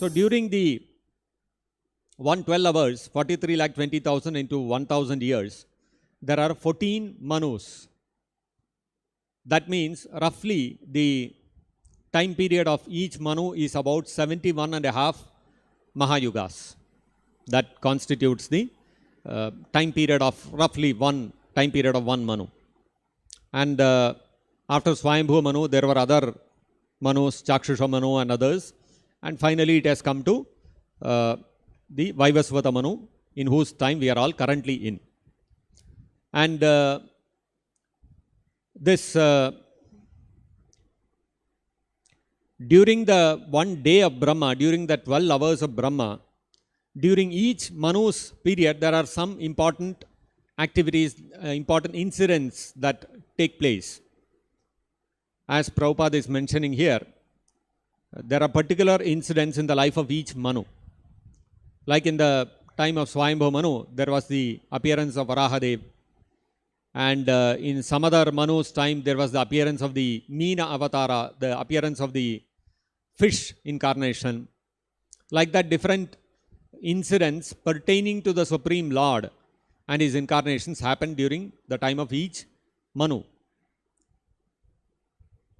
So during the 112 hours, 43,20,000 into 1,000 years, there are 14 manus. That means roughly the time period of each manu is about 71.5 Mahayugas. That constitutes the time period of roughly one time period of one manu. And after Swayambhu Manu, there were other manus, Chakshusha Manu and others. And finally it has come to the Vaivasvata Manu, in whose time we are all currently in. And during the one day of Brahma, during the 12 hours of Brahma, during each Manu's period, there are some important activities, important incidents that take place. As Prabhupada is mentioning here, there are particular incidents in the life of each Manu. Like in the time of Swayambhu Manu, there was the appearance of Varahadev. And in some other Manu's time, there was the appearance of the Meena Avatara, the appearance of the fish incarnation. Like that, different incidents pertaining to the Supreme Lord and his incarnations happened during the time of each Manu.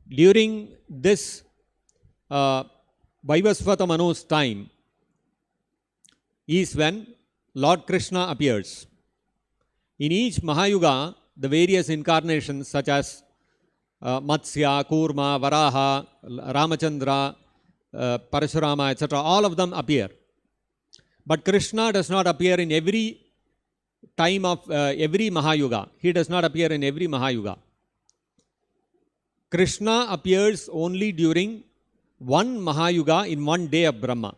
During this Vaivasvata Manu's time is when Lord Krishna appears. In each Mahayuga, the various incarnations such as Matsya, Kurma, Varaha, Ramachandra, Parashurama, etc., all of them appear. But Krishna does not appear in every time of every Mahayuga. He does not appear in every Mahayuga. Krishna appears only during one Mahayuga in one day of Brahma.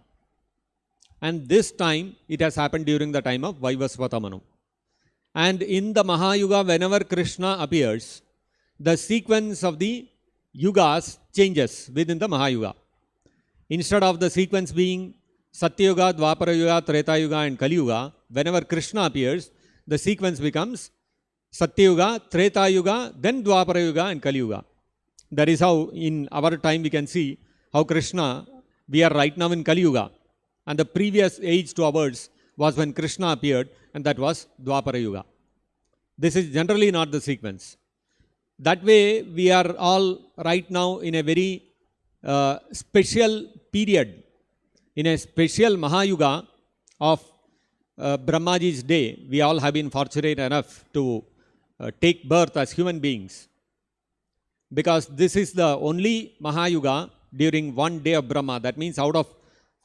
And this time it has happened during the time of Vaivasvata Manu. And in the Mahayuga, whenever Krishna appears, the sequence of the yugas changes within the Mahayuga. Instead of the sequence being Satyuga, Dwapara Yuga, Treta Yuga and Kali Yuga, whenever Krishna appears, the sequence becomes Satyuga, Treta Yuga, then Dwapara Yuga and Kali Yuga. That is how in our time we can see how Krishna, we are right now in Kali Yuga. And the previous age to ours was when Krishna appeared, and that was Dwapara Yuga. This is generally not the sequence. That way, we are all right now in a very special period, in a special Mahayuga of Brahmaji's day. We all have been fortunate enough to take birth as human beings, because this is the only Mahayuga during one day of Brahma. That means out of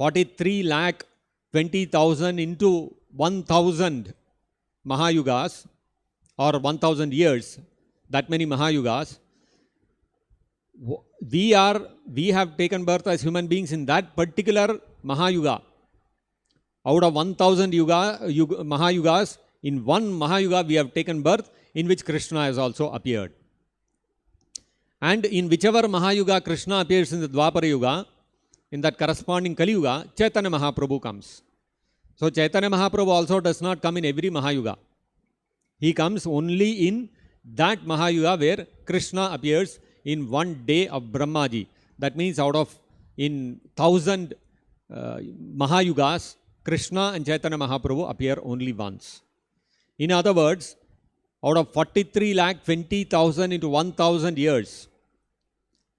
43,20,000 into 1,000 Mahayugas or 1,000 years, that many Mahayugas, we have taken birth as human beings in that particular Mahayuga. Out of 1,000 Mahayugas, in one Mahayuga we have taken birth, in which Krishna has also appeared. And in whichever Mahayuga Krishna appears in the Dwapara Yuga, in that corresponding Kali Yuga, Chaitanya Mahaprabhu comes. So Chaitanya Mahaprabhu also does not come in every Mahayuga. He comes only in that Mahayuga where Krishna appears in one day of Brahmaji. That means out of in 1,000 Mahayugas, Krishna and Chaitanya Mahaprabhu appear only once. In other words, out of 43,20,000 into 1,000 years,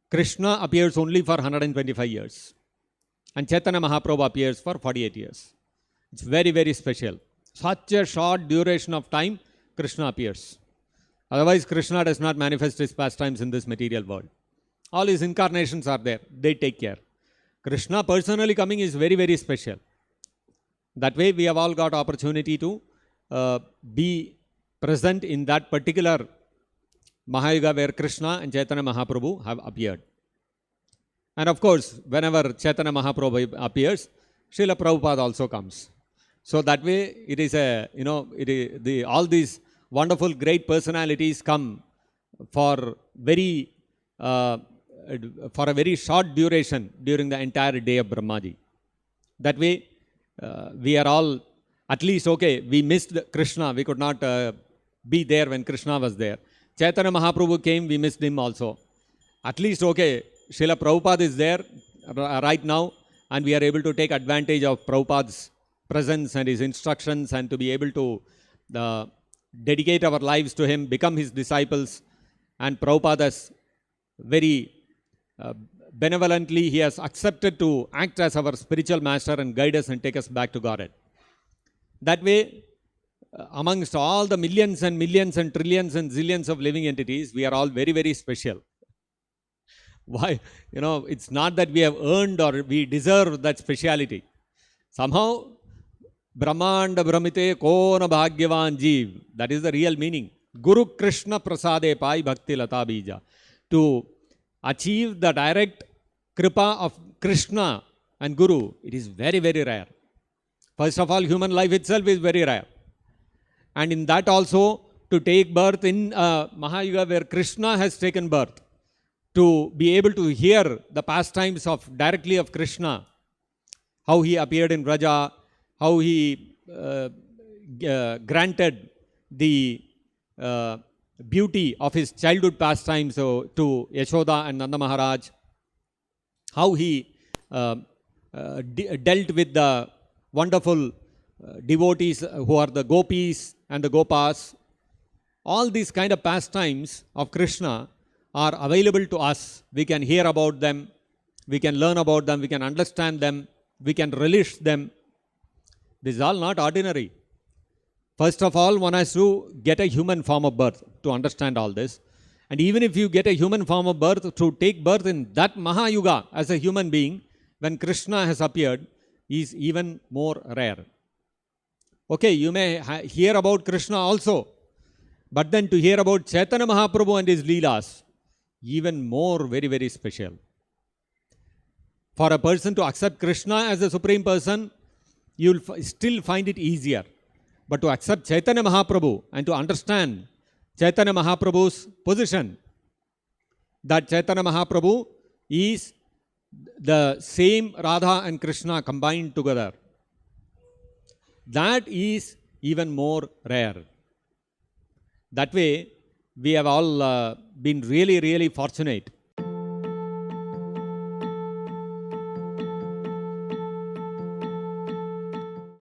Krishna appears only for 125 years. And Chaitanya Mahaprabhu appears for 48 years. It's very, very special. Such a short duration of time, Krishna appears. Otherwise, Krishna does not manifest his pastimes in this material world. All his incarnations are there. They take care. Krishna personally coming is very, very special. That way, we have all got opportunity to be present in that particular Mahayuga where Krishna and Chaitanya Mahaprabhu have appeared. And of course, whenever Chaitanya Mahaprabhu appears, Srila Prabhupada also comes. So that way, it is all these wonderful, great personalities come for a very short duration during the entire day of Brahmaji. That way, we are all, at least, okay, we missed Krishna. We could not be there when Krishna was there. Chaitanya Mahaprabhu came, we missed him also. At least, okay, Srila Prabhupada is there right now, and we are able to take advantage of Prabhupada's presence and his instructions, and to be able to dedicate our lives to him, become his disciples. And Prabhupada has very benevolently, he has accepted to act as our spiritual master and guide us and take us back to Godhead. That way, amongst all the millions and millions and trillions and zillions of living entities, we are all very, very special. Why? It's not that we have earned or we deserve that speciality. Somehow, Brahmanda Brahmite Kona Bhagyavan Jeev. That is the real meaning. Guru Krishna Prasade Pai Bhakti Lata Bija. To achieve the direct kripa of Krishna and Guru, it is very, very rare. First of all, human life itself is very rare. And in that also, to take birth in Mahayuga where Krishna has taken birth, to be able to hear the pastimes directly of Krishna, how he appeared in Vraja, how he granted the beauty of his childhood pastimes to Yashoda and Nanda Maharaj, how he dealt with the wonderful devotees who are the gopis and the gopas. All these kind of pastimes of Krishna are available to us. We can hear about them, we can learn about them, we can understand them, we can relish them. This is all not ordinary. First of all, one has to get a human form of birth to understand all this. And even if you get a human form of birth, to take birth in that Mahayuga as a human being, when Krishna has appeared, is even more rare. Okay, you may hear about Krishna also, but then to hear about Chaitanya Mahaprabhu and his Leelas, even more very, very special. For a person to accept Krishna as the Supreme Person, you will still find it easier. But to accept Chaitanya Mahaprabhu and to understand Chaitanya Mahaprabhu's position, that Chaitanya Mahaprabhu is the same Radha and Krishna combined together, that is even more rare. That way, we have all been really, really fortunate